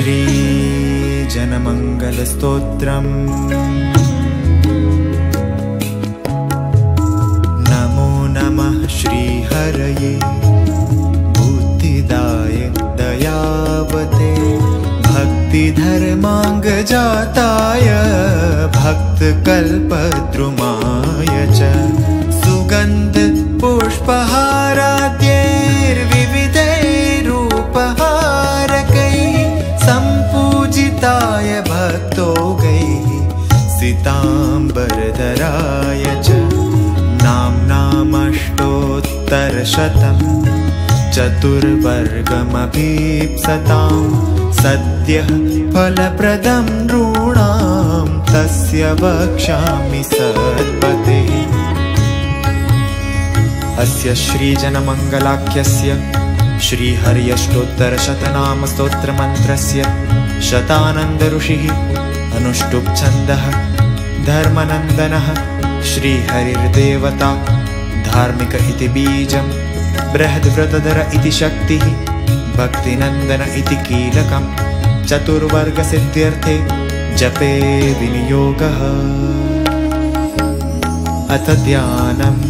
श्रीजनमङ्गलस्तोत्रम्। नमो नमः श्रीहरये बुद्धिदाय दयावते भक्तिधर्माङ्गजाताय भक्तकल्पद्रुमाय च सुगन्धपुष्पहाराद्यैर्विविधैरूपहारकैः सम्पूजिताय भक्तोगैः सिताम्बरधराय च नाम्नामष्टोत्तरशतं चतुर्वर्गमभीप्सतां सद्यः फलप्रदं नॄणां तस्य वक्ष्यामि सत्पतेः। अस्य श्रीजनमङ्गलाख्यस्य श्रीहर्यष्टोत्तरशतनामस्तोत्रमन्त्रस्य शतानन्दऋषिः अनुष्टुप् छन्दः धर्मनन्दनः श्रीहरिर्देवता धार्मिक इति बीजं बृहद्व्रतधर इति शक्तिः भक्तिनन्दन इति कीलकं चतुर्वर्गसिद्ध्यर्थे जपे विनियोगः। अथ ध्यानम्।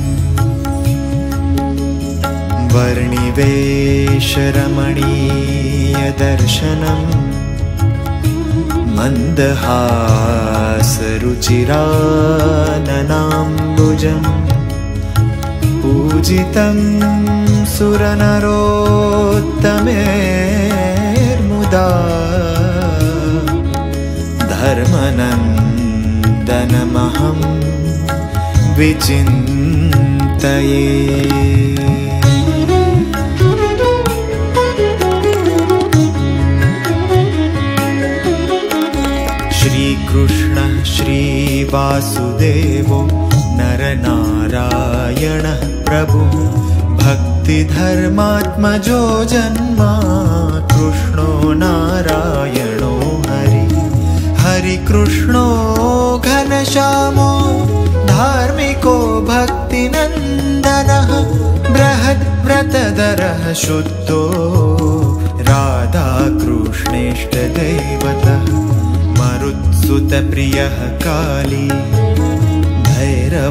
वर्णिवेशरमणीयदर्शनम् मन्दहासरुचिराननाम्बुजम् पूजितं सुरनरोत्तमेर्मुदा धर्मनन्दनमहं विचिन्तये। श्रीकृष्णः श्रीवासुदेवो नरनारायणः प्रभुः भक्तिधर्मात्मजो जन्मा कृष्णो नारायणो हरिकृष्णो घनश्यामो धार्मिको भक्तिनन्दनः बृहद्व्रतधरः शुद्धो राधाकृष्णेष्टदैवतः मरुत्सुतप्रियः काली भैरवाद्यतिभीषणः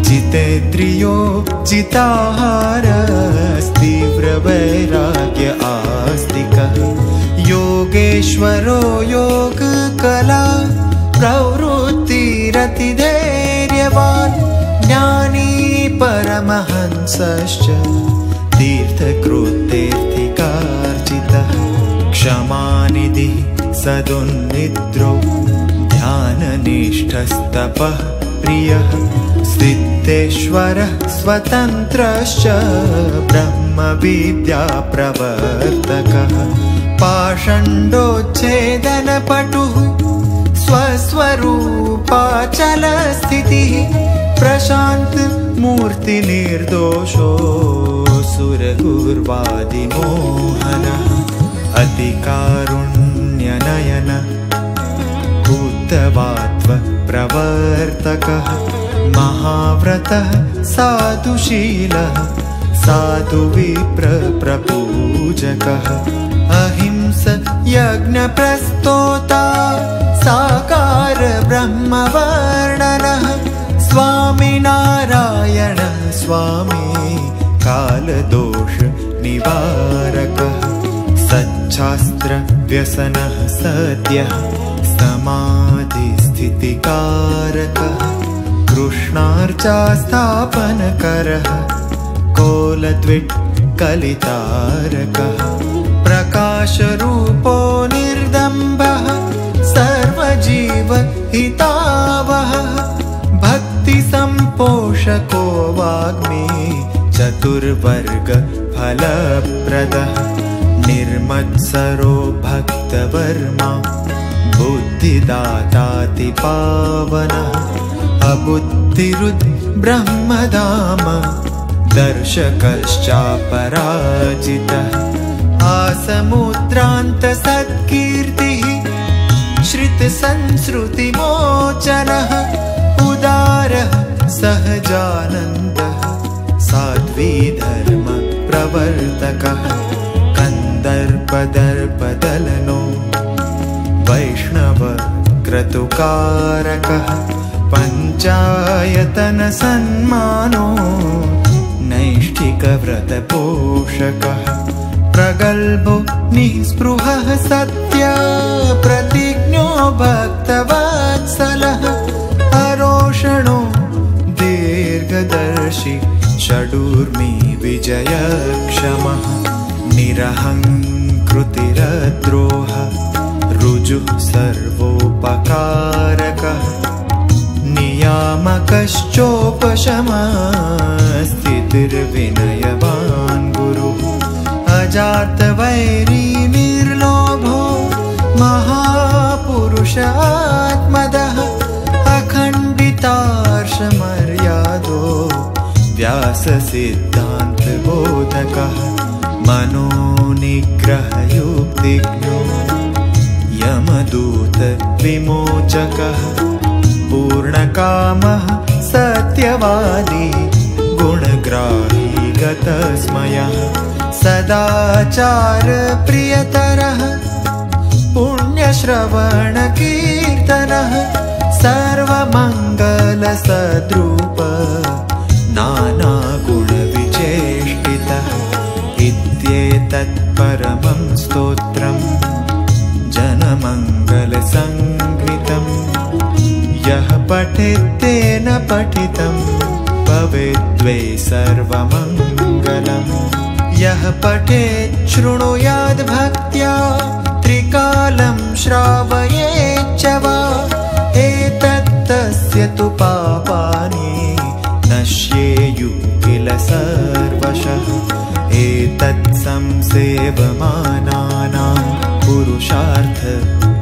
जितेन्द्रियो जिताहारस्तीव्रवैराग्य आस्तिकः योगेश्वरो योगकला प्रवृत्तिरतिधैर्यवान् ज्ञानी परमहंसश्च तीर्थकृतेऽर्थिकार्जितः क्षमानिधिः सदुन्निद्रो ध्याननिष्ठस्तपः प्रियः सिद्धेश्वरः स्वतन्त्रश्च ब्रह्मविद्याप्रवर्तकः पाषण्डोच्छेदनपटुः स्वस्वरूपाचलस्थितिः प्रशान्तमूर्तिनिर्दोषो सुरगुर्वादिमोहनः अतिकारुण्यनयन उद्धवात्वप्रवर्तकः महाव्रतः साधुशीलः साधुविप्रपूजकः अहिंस यज्ञप्रस्तोता साकार ब्रह्मवर्णनः स्वामिनारायणः स्वामी कालदोष निवारकः सच्छास्त्रव्यसनः सद्यः समाधिस्थितिकारकः कृष्णार्चास्थापनकरः कोलद्विट्कलितारकः प्रकाशरूपो निर्दम्भः सर्वजीवहितावहः भक्तिसम्पोषको वाग्मी चतुर्वर्गफलप्रदः निर्मत्सरो भक्तवर्मा बुद्धिदातातिपावनः अबुद्धिरुद्ब्रह्मधाम दर्शकश्चापराजितः आसमुद्रान्तसत्कीर्तिः श्रितसंस्कृतिमोचनः उदारः सहजानन्दः साध्वीधर्मप्रवर्तकः कन्दर्प क्रतुकारकः पञ्चायतनसन्मानो नैष्ठिकव्रतपोषकः प्रगल्भो निःस्पृहः सत्य प्रतिज्ञो भक्तवत्सलः अरोषणो दीर्घदर्शी षडूर्मी विजयक्षमः निरहङ्कृतिरद्रोह ऋजुः सर्वोपकारकः नियामकश्चोपशमस्थितिर्विनयवान् गुरुः अजातवैरी निर्लोभो महापुरुषात्मदः अखण्डितार्षमर्यादो व्याससिद्धान्तबोधकः मनोनिग्रहयुक्तिज्ञो यमदूतविमोचकः पूर्णकामः सत्यवादी गुणग्राही गतस्मयः सदाचारप्रियतरः पुण्यश्रवणकीर्तनः सर्वमङ्गलसद्रूप नानागुणविचेष्टितः इत्येतत्परमं स्तोत्रम् जनमङ्गलसङ्गीतम् यः पठेत्तेन पठितं भवेद्वै सर्वमङ्गलम् यः पठेत् शृणुयाद् भक्त्या त्रिकालं श्रावयेच्च वा एतत्तस्य तु पापानि नश्येयुः किल सर्वशः एतत् संसेवमानानां पुरुषार्थ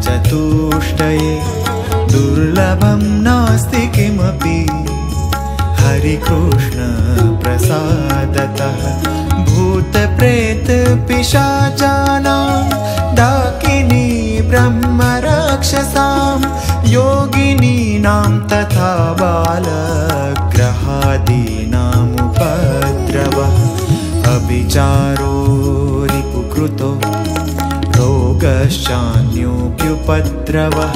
चतुष्टये दुर्लभं नास्ति किमपि हरिकृष्ण प्रसादतः भूतप्रेतपिशाचानां डाकिनी ब्रह्मराक्षसां योगिनीनां तथा बालग्रहादीनामुपद्रवः अभिचारो रिपुकृतो रोगश्चान्योऽप्युपद्रवः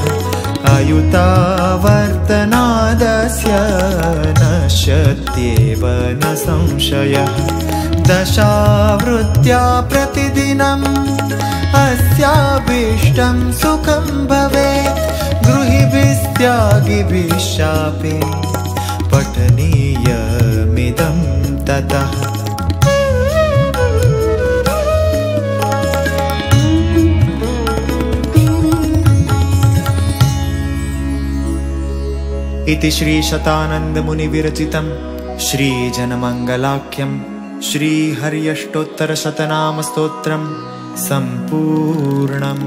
अयुतावर्तनादस्य नश्यत्येव न संशयः दशावृत्त्या प्रतिदिनम् अस्याभीष्टं सुखं भवेत् गृहीभिस्त्यागिभिः शापे पठनीयमिदं ततः इति श्रीशतानन्दमुनिविरचितं श्रीजनमङ्गलाख्यं श्रीहर्यष्टोत्तरशतनामस्तोत्रं सम्पूर्णम्।